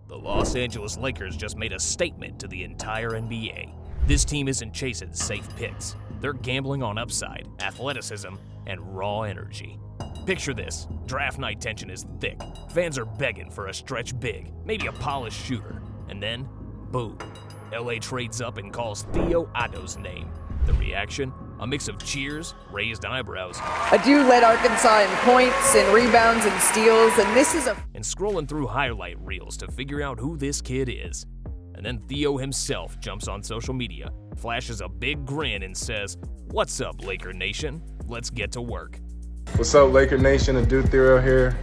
The Los Angeles Lakers just made a statement to the entire NBA. This team isn't chasing safe picks. They're gambling on upside, athleticism, and raw energy. Picture this. Draft night tension is thick. Fans are begging for a stretch big, maybe a polished shooter. And then, boom. LA trades up and calls Theo Adou's name. The reaction? A mix of cheers, raised eyebrows. Adou led Arkansas in points and rebounds and steals, and this is and scrolling through highlight reels to figure out who this kid is. And then Theo himself jumps on social media, flashes a big grin and says, "What's up, Laker Nation? Let's get to work." What's up, Laker Nation? Adou Thiero here.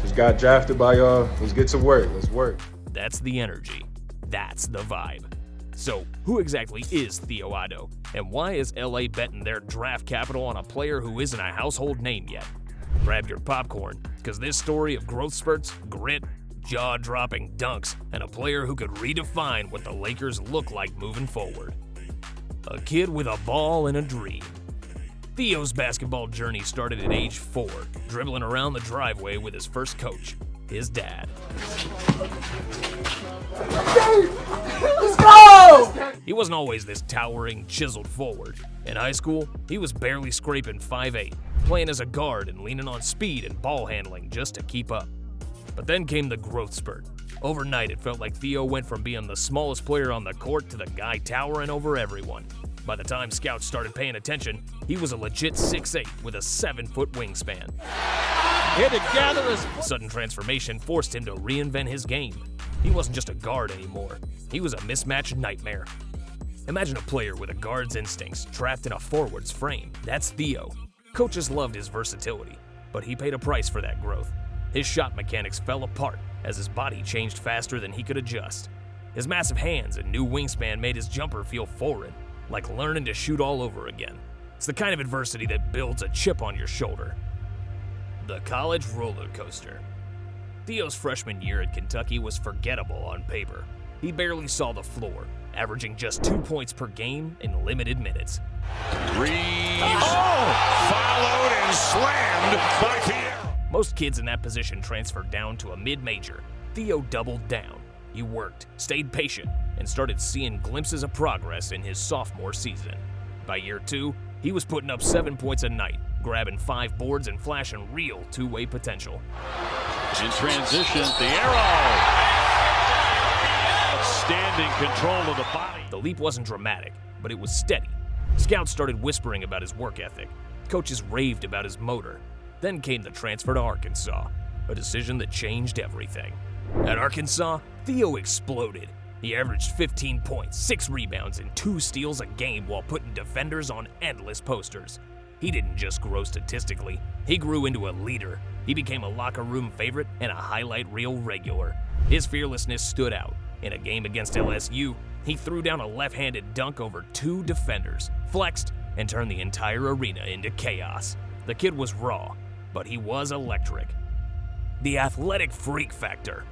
Just got drafted by y'all. Let's get to work. Let's work. That's the energy. That's the vibe. So, who exactly is Theo Adou? And why is LA betting their draft capital on a player who isn't a household name yet? Grab your popcorn, because this story of growth spurts, grit, jaw-dropping dunks, and a player who could redefine what the Lakers look like moving forward. A kid with a ball and a dream. Theo's basketball journey started at age 4, dribbling around the driveway with his first coach, his dad. let's go! He wasn't always this towering, chiseled forward. In high school, he was barely scraping 5'8", playing as a guard and leaning on speed and ball handling just to keep up. But then came the growth spurt. Overnight, it felt like Theo went from being the smallest player on the court to the guy towering over everyone. By the time scouts started paying attention, he was a legit 6'8" with a 7-foot wingspan. Sudden transformation forced him to reinvent his game. He wasn't just a guard anymore. He was a mismatch nightmare. Imagine a player with a guard's instincts trapped in a forward's frame. That's Theo. Coaches loved his versatility, but he paid a price for that growth. His shot mechanics fell apart as his body changed faster than he could adjust. His massive hands and new wingspan made his jumper feel foreign, like learning to shoot all over again. It's the kind of adversity that builds a chip on your shoulder. The college roller coaster. Theo's freshman year at Kentucky was forgettable on paper. He barely saw the floor, averaging just 2 points per game in limited minutes. Followed and slammed by Thiero. Most kids in that position transferred down to a mid-major. Theo doubled down. He worked, stayed patient, and started seeing glimpses of progress in his sophomore season. By year 2, he was putting up 7 points a night, grabbing 5 boards and flashing real two-way potential. In transition, Thiero. Outstanding control of the body. The leap wasn't dramatic, but it was steady. Scouts started whispering about his work ethic. Coaches raved about his motor. Then came the transfer to Arkansas, a decision that changed everything. At Arkansas, Theo exploded. He averaged 15 points, 6 rebounds, and 2 steals a game while putting defenders on endless posters. He didn't just grow statistically, he grew into a leader. He became a locker room favorite and a highlight reel regular. His fearlessness stood out. In a game against LSU, he threw down a left-handed dunk over 2 defenders, flexed, and turned the entire arena into chaos. The kid was raw, but he was electric. The athletic freak factor.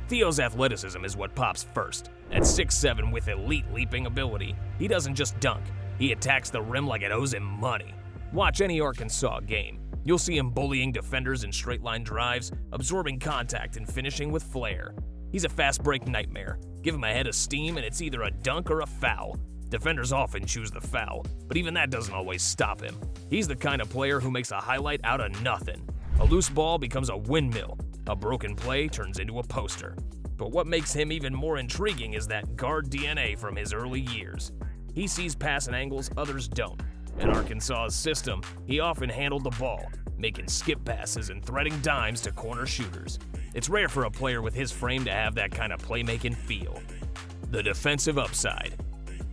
Theo's athleticism is what pops first. At 6'7" with elite leaping ability, he doesn't just dunk, he attacks the rim like it owes him money. Watch any Arkansas game. You'll see him bullying defenders in straight-line drives, absorbing contact and finishing with flair. He's a fast-break nightmare. Give him a head of steam and it's either a dunk or a foul. Defenders often choose the foul, but even that doesn't always stop him. He's the kind of player who makes a highlight out of nothing. A loose ball becomes a windmill. A broken play turns into a poster. But what makes him even more intriguing is that guard DNA from his early years. He sees passing angles others don't. In Arkansas's system, he often handled the ball, making skip passes and threading dimes to corner shooters. It's rare for a player with his frame to have that kind of playmaking feel. The defensive upside.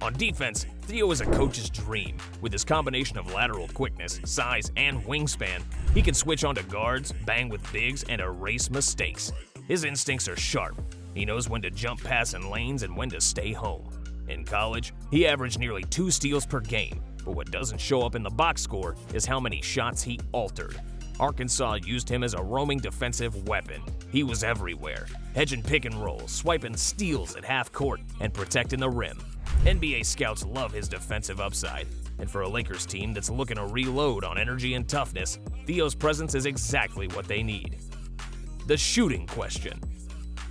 On defense, Theo is a coach's dream. With his combination of lateral quickness, size, and wingspan, he can switch onto guards, bang with bigs, and erase mistakes. His instincts are sharp. He knows when to jump passing lanes and when to stay home. In college, he averaged nearly 2 steals per game, but what doesn't show up in the box score is how many shots he altered. Arkansas used him as a roaming defensive weapon. He was everywhere, hedging pick and rolls, swiping steals at half court, and protecting the rim. NBA scouts love his defensive upside, and for a Lakers team that's looking to reload on energy and toughness, Theo's presence is exactly what they need. The shooting question.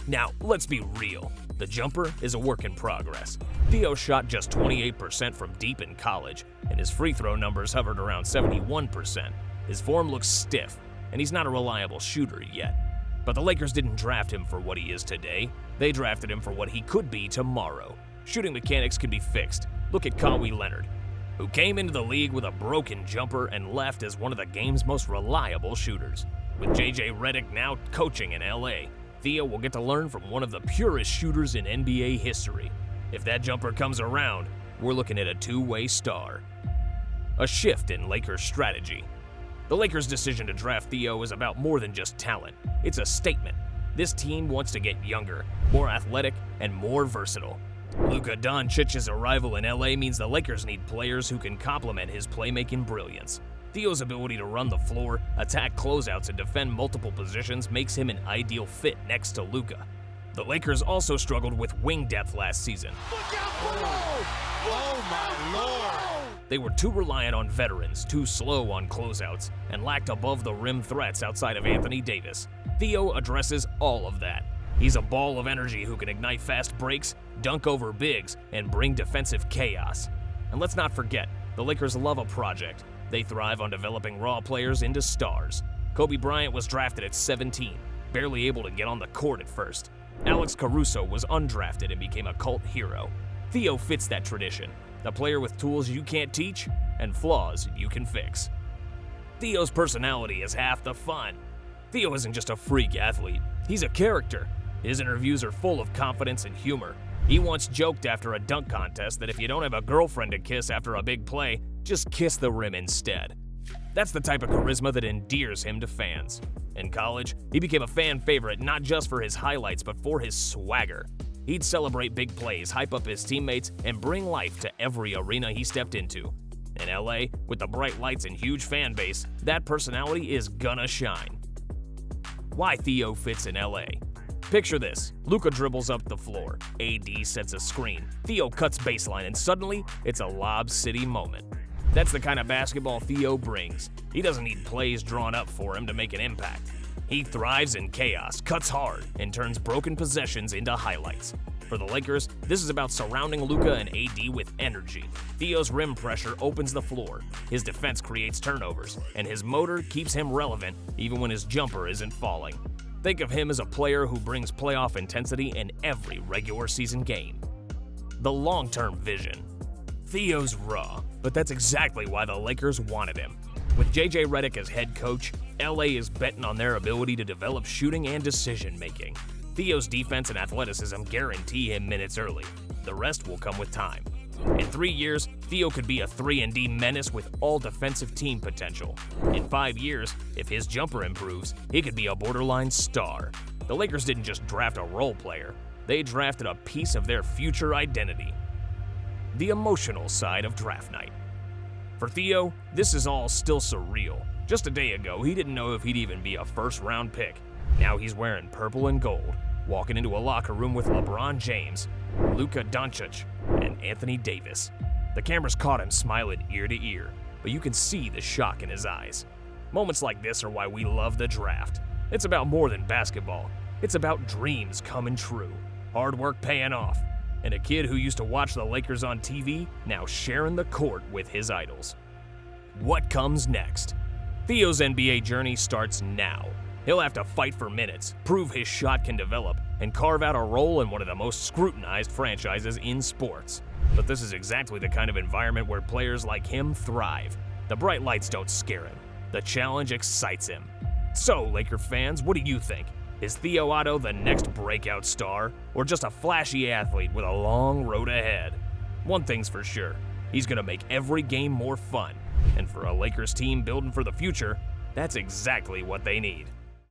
Now, let's be real. The jumper is a work in progress. Theo shot just 28% from deep in college, and his free throw numbers hovered around 71%. His form looks stiff, and he's not a reliable shooter yet. But the Lakers didn't draft him for what he is today. They drafted him for what he could be tomorrow. Shooting mechanics can be fixed. Look at Kawhi Leonard, who came into the league with a broken jumper and left as one of the game's most reliable shooters. With JJ Redick now coaching in LA, Theo will get to learn from one of the purest shooters in NBA history. If that jumper comes around, we're looking at a two-way star. A shift in Lakers strategy. The Lakers' decision to draft Theo is about more than just talent. It's a statement. This team wants to get younger, more athletic, and more versatile. Luka Dončić's arrival in LA means the Lakers need players who can complement his playmaking brilliance. Theo's ability to run the floor, attack closeouts, and defend multiple positions makes him an ideal fit next to Luka. The Lakers also struggled with wing depth last season. Look out below! Oh my Lord! They were too reliant on veterans, too slow on closeouts, and lacked above-the-rim threats outside of Anthony Davis. Theo addresses all of that. He's a ball of energy who can ignite fast breaks, dunk over bigs, and bring defensive chaos. And let's not forget, the Lakers love a project. They thrive on developing raw players into stars. Kobe Bryant was drafted at 17, barely able to get on the court at first. Alex Caruso was undrafted and became a cult hero. Theo fits that tradition, a player with tools you can't teach and flaws you can fix. Theo's personality is half the fun. Theo isn't just a freak athlete, he's a character. His interviews are full of confidence and humor. He once joked after a dunk contest that if you don't have a girlfriend to kiss after a big play, just kiss the rim instead. That's the type of charisma that endears him to fans. In college, he became a fan favorite not just for his highlights but for his swagger. He'd celebrate big plays, hype up his teammates, and bring life to every arena he stepped into. In LA, with the bright lights and huge fan base, that personality is gonna shine. Why Theo fits in LA. Picture this, Luka dribbles up the floor, AD sets a screen, Theo cuts baseline, and suddenly, it's a Lob City moment. That's the kind of basketball Theo brings. He doesn't need plays drawn up for him to make an impact. He thrives in chaos, cuts hard, and turns broken possessions into highlights. For the Lakers, this is about surrounding Luka and AD with energy. Theo's rim pressure opens the floor, his defense creates turnovers, and his motor keeps him relevant even when his jumper isn't falling. Think of him as a player who brings playoff intensity in every regular season game. The long-term vision. Theo's raw, but that's exactly why the Lakers wanted him. With JJ Redick as head coach, LA is betting on their ability to develop shooting and decision-making. Theo's defense and athleticism guarantee him minutes early. The rest will come with time. In 3 years, Theo could be a 3-and-D menace with all defensive team potential. In 5 years, if his jumper improves, he could be a borderline star. The Lakers didn't just draft a role player, they drafted a piece of their future identity. The emotional side of draft night. For Theo, this is all still surreal. Just a day ago, he didn't know if he'd even be a first-round pick. Now he's wearing purple and gold, walking into a locker room with LeBron James, Luka Dončić, and Anthony Davis. The cameras caught him smiling ear to ear, but you can see the shock in his eyes. Moments like this are why we love the draft. It's about more than basketball. It's about dreams coming true, hard work paying off, and a kid who used to watch the Lakers on TV now sharing the court with his idols. What comes next? Theo's NBA journey starts now. He'll have to fight for minutes, prove his shot can develop, and carve out a role in one of the most scrutinized franchises in sports. But this is exactly the kind of environment where players like him thrive. The bright lights don't scare him. The challenge excites him. So, Laker fans, what do you think? Is Theo Otto the next breakout star, or just a flashy athlete with a long road ahead? One thing's for sure, he's gonna make every game more fun. And for a Lakers team building for the future, that's exactly what they need.